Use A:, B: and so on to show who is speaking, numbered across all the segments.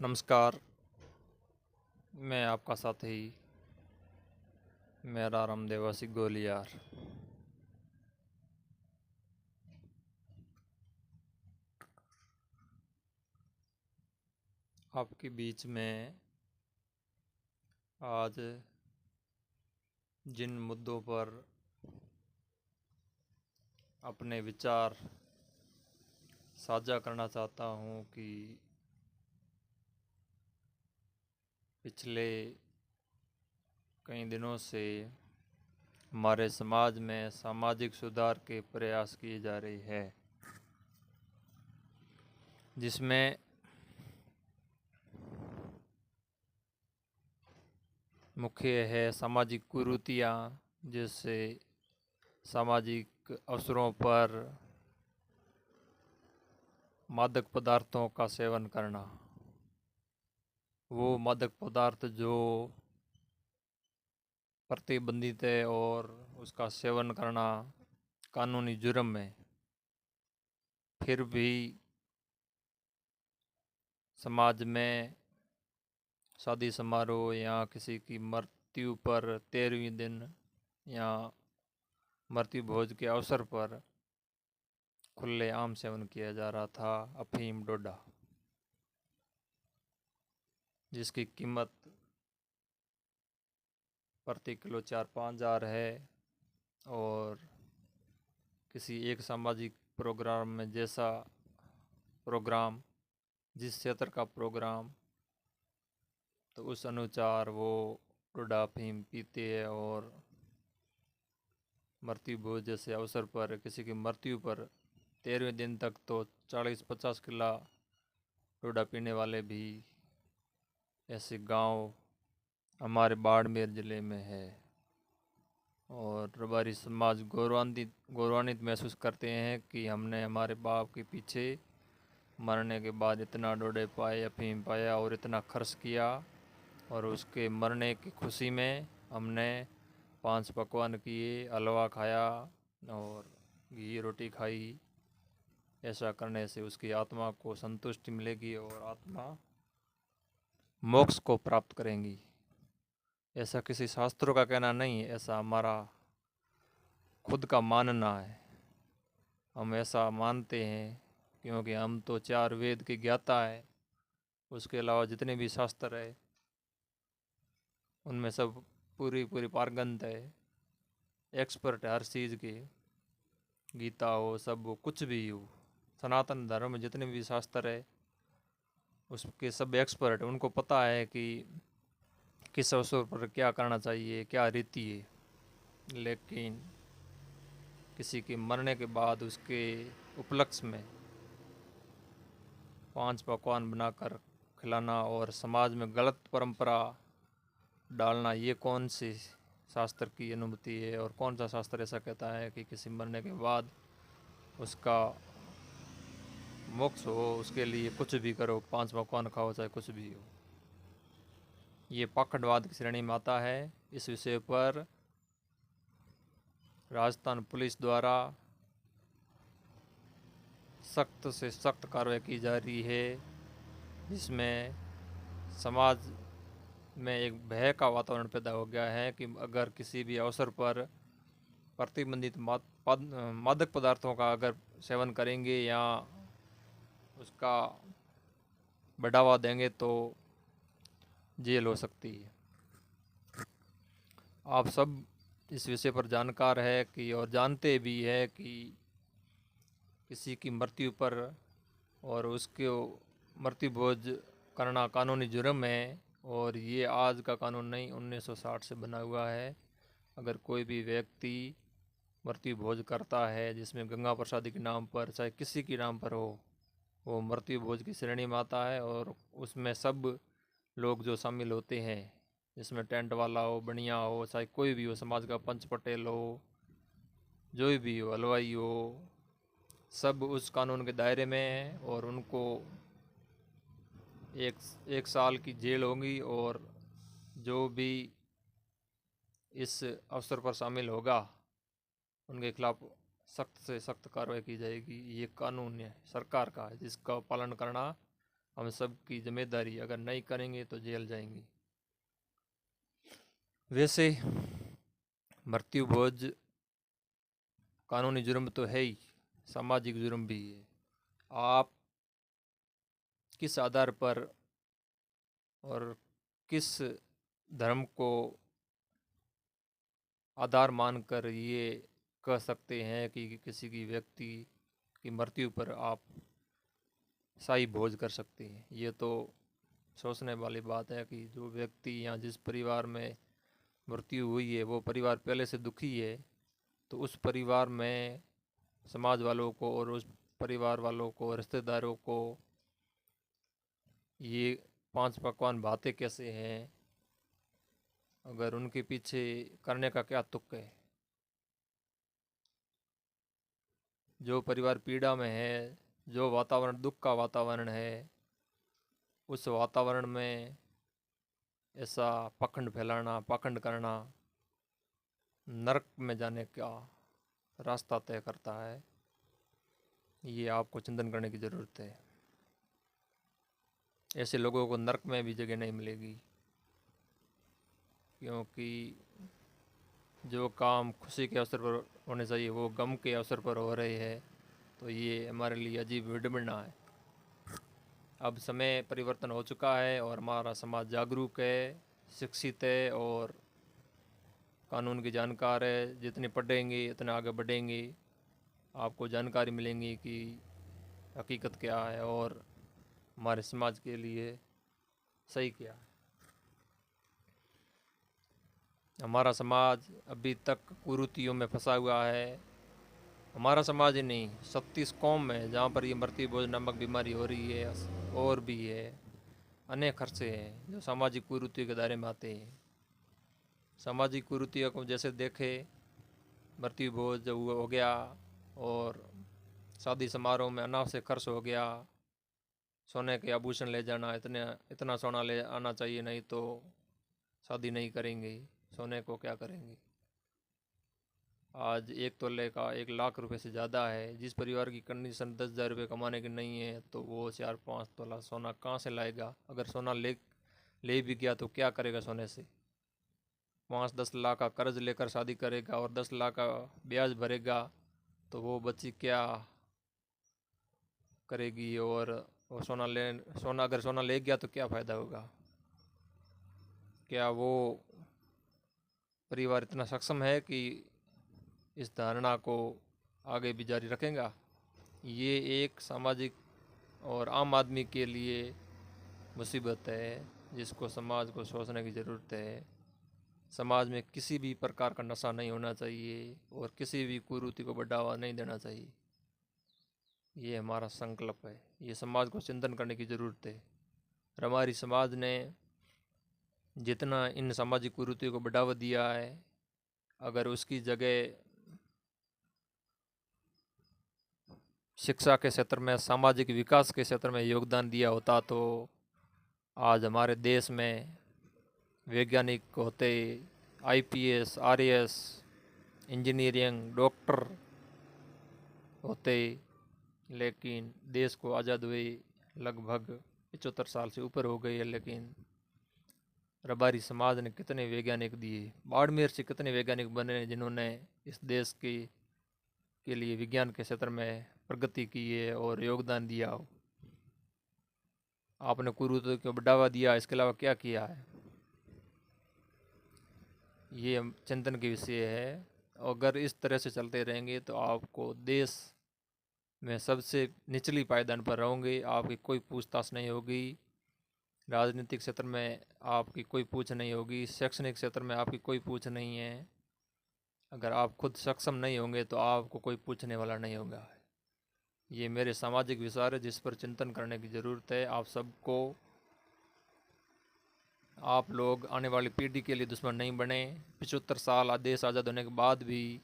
A: नमस्कार। मैं आपका साथी मेरा रामदेवासी गोलियार। आपके बीच में आज जिन मुद्दों पर अपने विचार साझा करना चाहता हूँ कि पिछले कई दिनों से हमारे समाज में सामाजिक सुधार के प्रयास किए जा रहे हैं, जिसमें मुख्य है सामाजिक कुरीतियाँ, जिससे सामाजिक अवसरों पर मादक पदार्थों का सेवन करना। वो मादक पदार्थ जो प्रतिबंधित है और उसका सेवन करना कानूनी जुर्म है, फिर भी समाज में शादी समारोह या किसी की मृत्यु पर 13वें दिन या मृत्यु भोज के अवसर पर खुलेआम सेवन किया जा रहा था अफीम डोडा, जिसकी कीमत प्रति किलो 4-5 हज़ार है। और किसी एक सामाजिक प्रोग्राम में जैसा प्रोग्राम, जिस क्षेत्र का प्रोग्राम, तो उस अनुसार वो डोडा अफीम पीते हैं और मृत्यु भोज जैसे अवसर पर किसी की मृत्यु पर 13वें दिन तक तो 40-50 किलो डोडा पीने वाले भी ऐसे गांव हमारे बाड़मेर ज़िले में है। और रबारी समाज गौरवान्वित महसूस करते हैं कि हमने हमारे बाप के पीछे मरने के बाद इतना डोडे पाए, अफीम पाया और इतना खर्च किया, और उसके मरने की खुशी में हमने 5 पकवान किए, हलवा खाया और घी रोटी खाई। ऐसा करने से उसकी आत्मा को संतुष्टि मिलेगी और आत्मा मोक्ष को प्राप्त करेंगी। ऐसा किसी शास्त्रों का कहना नहीं है, ऐसा हमारा खुद का मानना है। हम ऐसा मानते हैं क्योंकि हम तो 4 वेद के ज्ञाता है। उसके अलावा जितने भी शास्त्र है उनमें सब पूरी पारंगत है, एक्सपर्ट है हर चीज़ के। गीता हो, सब हो, कुछ भी हो, सनातन धर्म में जितने भी शास्त्र है उसके सब एक्सपर्ट है। उनको पता है कि किस अवसर पर क्या करना चाहिए, क्या रीति है। लेकिन किसी के मरने के बाद उसके उपलक्ष्य में 5 पकवान बनाकर खिलाना और समाज में गलत परंपरा डालना, ये कौन सी शास्त्र की अनुमति है? और कौन सा शास्त्र ऐसा कहता है कि किसी मरने के बाद उसका मोक्ष हो, उसके लिए कुछ भी करो, 5 पकवान खाओ, चाहे कुछ भी हो। ये पाखंडवाद की श्रेणी में आता है। इस विषय पर राजस्थान पुलिस द्वारा सख्त से सख्त कार्रवाई की जा रही है, जिसमें समाज में एक भय का वातावरण पैदा हो गया है कि अगर किसी भी अवसर पर प्रतिबंधित मादक पदार्थों का अगर सेवन करेंगे या उसका बढ़ावा देंगे तो जेल हो सकती है। आप सब इस विषय पर जानकार है कि और जानते भी है कि किसी की मृत्यु पर और उसके मृत्यु भोज करना कानूनी जुर्म है। और ये आज का कानून नहीं, 1960 से बना हुआ है। अगर कोई भी व्यक्ति मृत्यु भोज करता है जिसमें गंगा प्रसादी के नाम पर, चाहे किसी के नाम पर हो, वो मृत्यु भोज की श्रेणी में आता है। और उसमें सब लोग जो शामिल होते हैं, जिसमें टेंट वाला हो, बनिया हो, चाहे कोई भी हो, समाज का पंच पटेल हो, जो भी हो, हलवाई हो, सब उस कानून के दायरे में हैं। और उनको एक साल की जेल होगी। और जो भी इस अवसर पर शामिल होगा उनके खिलाफ सख्त से सख्त कार्रवाई की जाएगी। ये कानून है सरकार का है, जिसका पालन करना हम सब की जिम्मेदारी, अगर नहीं करेंगे तो जेल जाएंगे। वैसे मृत्यु भोज कानूनी जुर्म तो है ही, सामाजिक जुर्म भी है। आप किस आधार पर और किस धर्म को आधार मानकर ये कह सकते हैं कि किसी की व्यक्ति की मृत्यु पर आप शाही भोज कर सकते हैं? ये तो सोचने वाली बात है कि जो व्यक्ति या जिस परिवार में मृत्यु हुई है वो परिवार पहले से दुखी है, तो उस परिवार में समाज वालों को और उस परिवार वालों को, रिश्तेदारों को ये 5 पकवान भाते कैसे हैं? अगर उनके पीछे करने का क्या तुक है? जो परिवार पीड़ा में है, जो वातावरण दुख का वातावरण है, उस वातावरण में ऐसा पाखंड फैलाना, पाखंड करना नरक में जाने का रास्ता तय करता है। ये आपको चिंतन करने की ज़रूरत है। ऐसे लोगों को नरक में भी जगह नहीं मिलेगी, क्योंकि जो काम खुशी के अवसर पर होने चाहिए वो गम के अवसर पर हो रहे हैं। तो ये हमारे लिए अजीब विडंबना है। अब समय परिवर्तन हो चुका है और हमारा समाज जागरूक है, शिक्षित है और कानून की जानकार है। जितने पढ़ेंगे उतने आगे बढ़ेंगे, आपको जानकारी मिलेंगी कि हकीकत क्या है और हमारे समाज के लिए सही क्या है। हमारा समाज अभी तक कुरीतियों में फंसा हुआ है। हमारा समाज ही नहीं, 36 कौम है जहाँ पर ये मृत्यु भोज नामक बीमारी हो रही है। और भी है, अनेक खर्चे हैं जो सामाजिक कुरीतियों के दायरे में आते हैं। सामाजिक कुरीतियों को जैसे देखे, मृत्यु भोज जब हो गया और शादी समारोह में अनावश्यक खर्च हो गया, सोने के आभूषण ले जाना, इतना सोना ले आना चाहिए नहीं तो शादी नहीं करेंगे। सोने को क्या करेंगे? आज 1 तोले का 1 लाख रुपए से ज़्यादा है। जिस परिवार की कंडीशन 10,000 रुपये कमाने की नहीं है तो वो 4-5 तोला सोना कहाँ से लाएगा? अगर सोना ले भी गया तो क्या करेगा सोने से? 5-10 लाख का कर्ज लेकर शादी करेगा और 10 लाख का ब्याज भरेगा, तो वो बच्ची क्या करेगी? और वो अगर सोना ले गया तो क्या फ़ायदा होगा? क्या वो परिवार इतना सक्षम है कि इस धारणा को आगे भी जारी रखेगा? ये एक सामाजिक और आम आदमी के लिए मुसीबत है जिसको समाज को सोचने की ज़रूरत है। समाज में किसी भी प्रकार का नशा नहीं होना चाहिए और किसी भी कुरीति को बढ़ावा नहीं देना चाहिए। ये हमारा संकल्प है। ये समाज को चिंतन करने की ज़रूरत है। और हमारी समाज ने जितना इन सामाजिक कुरीतियों को बढ़ावा दिया है, अगर उसकी जगह शिक्षा के क्षेत्र में, सामाजिक विकास के क्षेत्र में योगदान दिया होता तो आज हमारे देश में वैज्ञानिक होते, आईपीएस, आरएएस, इंजीनियरिंग, डॉक्टर होते। लेकिन देश को आज़ाद हुए लगभग 75 साल से ऊपर हो गई है, लेकिन रबारी समाज ने कितने वैज्ञानिक दिए। बाड़मेर से कितने वैज्ञानिक बने जिन्होंने इस देश के लिए विज्ञान के क्षेत्र में प्रगति की है और योगदान दिया हो। आपने कुरीति को बढ़ावा दिया, इसके अलावा क्या किया है? ये चिंतन के विषय है। अगर इस तरह से चलते रहेंगे तो आपको देश में सबसे निचली पायदान पर रहोगे, आपकी कोई पूछताछ नहीं होगी। राजनीतिक क्षेत्र में आपकी कोई पूछ नहीं होगी, शैक्षणिक क्षेत्र में आपकी कोई पूछ नहीं है। अगर आप खुद सक्षम नहीं होंगे तो आपको कोई पूछने वाला नहीं होगा। ये मेरे सामाजिक विचार है जिस पर चिंतन करने की ज़रूरत है। आप सबको, आप लोग आने वाली पीढ़ी के लिए दुश्मन नहीं बने। 75 साल देश आज़ाद होने के बाद भी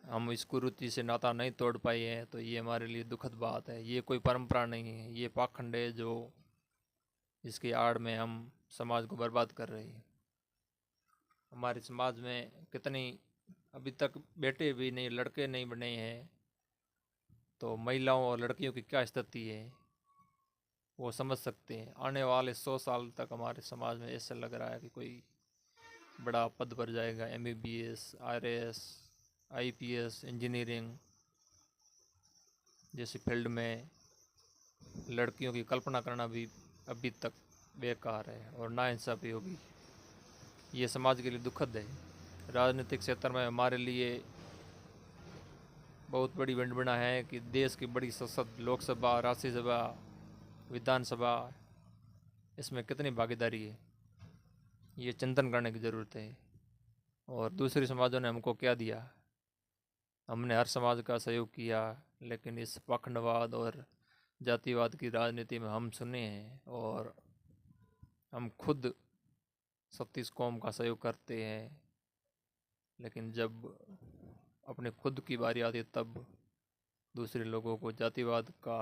A: हम इस कुरीति से नाता नहीं तोड़ पाए हैं, तो ये हमारे लिए दुखद बात है। ये कोई परंपरा नहीं है, ये पाखंड है जो इसकी आड़ में हम समाज को बर्बाद कर रहे हैं। हमारे समाज में कितनी अभी तक बेटे भी नहीं, लड़के नहीं बने हैं, तो महिलाओं और लड़कियों की क्या स्थिति है? वो समझ सकते हैं। आने वाले 100 साल तक हमारे समाज में ऐसा लग रहा है कि कोई बड़ा पद पर जाएगा, MBBS, RAS, IPS, इंजीनियरिंग जैसी फील्ड में लड़कियों की कल्पना करना भी अभी तक बेकार है और नाइंसाफ़ी होगी। ये समाज के लिए दुखद है। राजनीतिक क्षेत्र में हमारे लिए बहुत बड़ी विडंबना है कि देश की बड़ी संसद, लोकसभा, राज्यसभा, विधानसभा, इसमें कितनी भागीदारी है, ये चिंतन करने की ज़रूरत है। और दूसरी समाजों ने हमको क्या दिया? हमने हर समाज का सहयोग किया, लेकिन इस पाखंडवाद और जातिवाद की राजनीति में हम सुने हैं और हम खुद 36 कौम का सहयोग करते हैं, लेकिन जब अपने खुद की बारी आती है तब दूसरे लोगों को जातिवाद का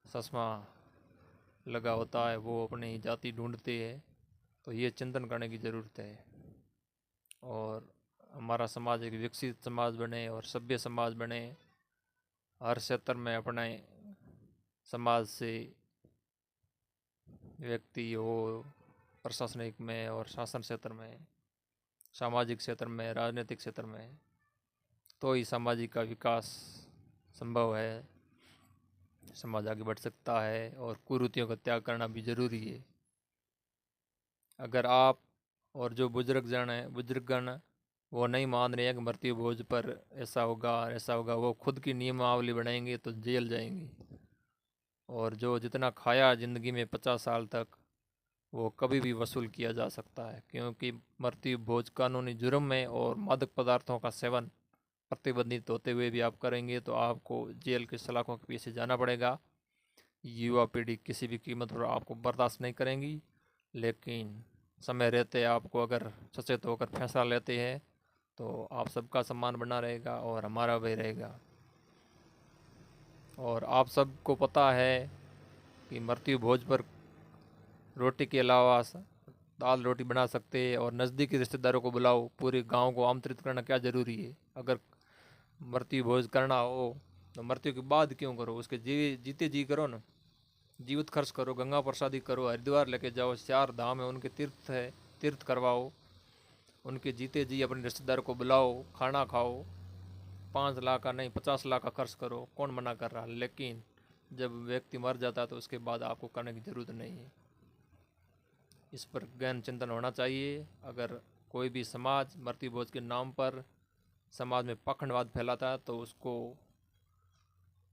A: चश्मा लगा होता है, वो अपनी जाति ढूंढते हैं। तो ये चिंतन करने की ज़रूरत है और हमारा समाज एक विकसित समाज बने और सभ्य समाज बने। हर क्षेत्र में अपने समाज से व्यक्ति हो, प्रशासनिक में और शासन क्षेत्र में, सामाजिक क्षेत्र में, राजनीतिक क्षेत्र में, तो ही सामाजिक का विकास संभव है, समाज आगे बढ़ सकता है और कुरीतियों का त्याग करना भी ज़रूरी है। अगर आप और जो बुजुर्गगण वो नहीं मान रहे हैं कि मृत्यु भोज पर ऐसा होगा ऐसा होगा, वो खुद की नियमावली बनाएंगे तो जेल जाएंगे। और जो जितना खाया ज़िंदगी में 50 साल तक, वो कभी भी वसूल किया जा सकता है, क्योंकि मृत्यु भोज कानूनी जुर्म है और मादक पदार्थों का सेवन प्रतिबंधित होते हुए भी आप करेंगे तो आपको जेल के सलाखों के पीछे जाना पड़ेगा। युवा पीढ़ी किसी भी कीमत पर आपको बर्दाश्त नहीं करेंगी, लेकिन समय रहते आपको अगर सचेत होकर फैसला लेते हैं तो आप सबका सम्मान बना रहेगा और हमारा भी रहेगा। और आप सबको पता है कि मृत्यु भोज पर रोटी के अलावा दाल रोटी बना सकते हैं और नज़दीकी रिश्तेदारों को बुलाओ, पूरे गांव को आमंत्रित करना क्या ज़रूरी है? अगर मृत्यु भोज करना हो तो मृत्यु के बाद क्यों करो? उसके जीते जी करो ना, जीवित खर्च करो, गंगा प्रसादी करो, हरिद्वार लेके जाओ, 4 धाम है उनके तीर्थ है, तीर्थ करवाओ, उनके जीते जी अपने रिश्तेदारों को बुलाओ, खाना खाओ, 5 लाख का नहीं 50 लाख का खर्च करो, कौन मना कर रहा? लेकिन जब व्यक्ति मर जाता है तो उसके बाद आपको करने की ज़रूरत नहीं है। इस पर गहन चिंतन होना चाहिए। अगर कोई भी समाज मृत्यु भोज के नाम पर समाज में पाखंडवाद फैलाता है तो उसको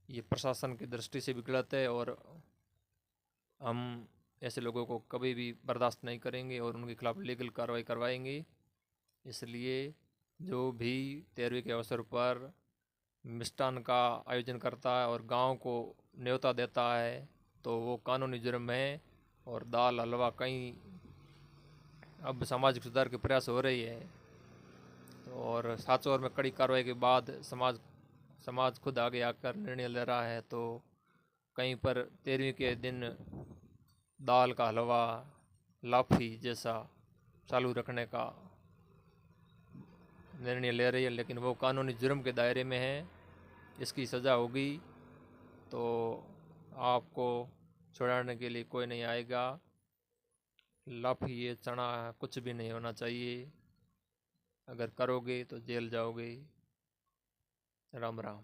A: ये प्रशासन की दृष्टि से भी गलत है और हम ऐसे लोगों को कभी भी बर्दाश्त नहीं करेंगे और उनके खिलाफ लीगल कार्रवाई करवाएंगे। इसलिए जो भी 13वीं के अवसर पर मिष्ठान का आयोजन करता है और गांव को न्योता देता है तो वो कानूनी जुर्म है। और दाल हलवा कहीं अब सामाजिक सुधार के प्रयास हो रही है और 7 में कड़ी कार्रवाई के बाद समाज खुद आगे आकर निर्णय ले रहा है। तो कहीं पर 13वीं के दिन दाल का हलवा, लाफी जैसा चालू रखने का निर्णय ले रही है, लेकिन वो कानूनी जुर्म के दायरे में है, इसकी सज़ा होगी तो आपको छुड़ाने के लिए कोई नहीं आएगा। लाफी ये चना कुछ भी नहीं होना चाहिए, अगर करोगे तो जेल जाओगे। राम राम।